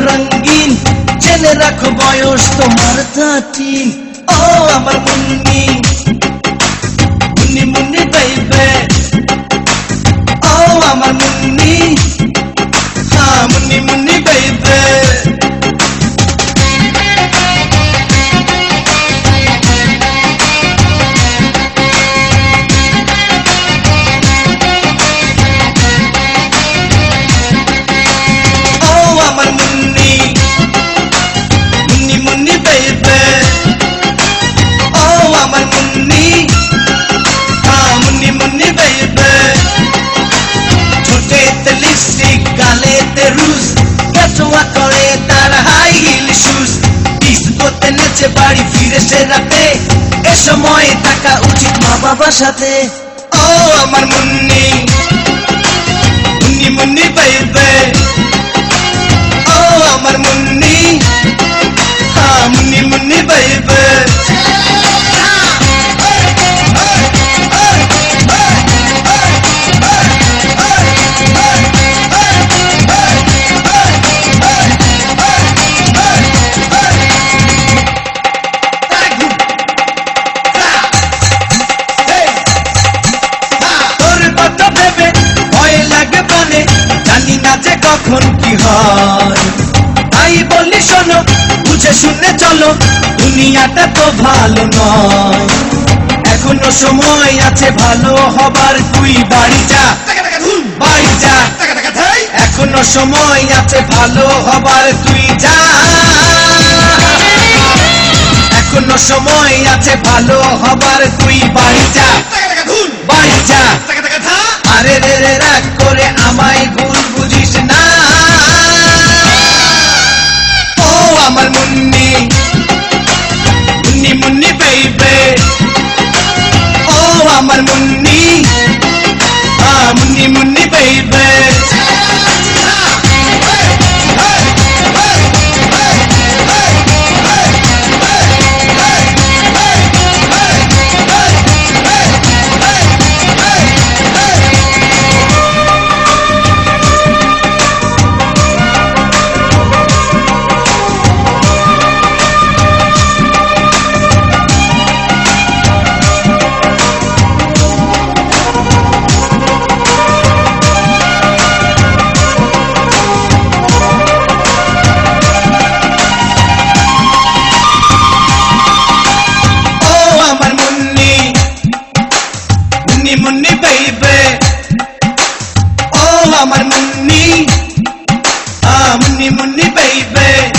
রঙিন জেনে রাখো বয়স তোমার 13 ও আমার মুন্নি মুন্নি মুন্নি বেইবে ও আমার মুন্নি হ্যাঁ মুন্নি মুন্নি বেইবে বাড়ি ফিরে সে রাতে এ সময় থাকা উচিত মা বাবার সাথে ও আমার মুন্নি মুন্নি মুন্নি বেইবে ও আমার মুন্নি হ্যাঁ মুন্নি মুন্নি বেইবে কখন কি হয় তাই বললি শোনো বুঝে শুনে চলো দুনিয়াটা তো ভালো নয় এখনো সময় আছে ভালো হবার তুই বাড়ি যা বাড়ি যা এখনো সময় আছে ভালো হবার তুই যা এখনো সময় আছে ভালো হবার তুই বাড়ি যা বাড়ি যা আরে রে রে রাগ করে আমায় ভুল বুঝিস না ও আমার মুন্নি মুন্নি মুন্নি বেইবে ও আমার মুন্নি মুন্নি মুন্নি বেইবে মুন্নি বেইবে ও আমার মুন্নি মুন্নি মুন্নি বেইবে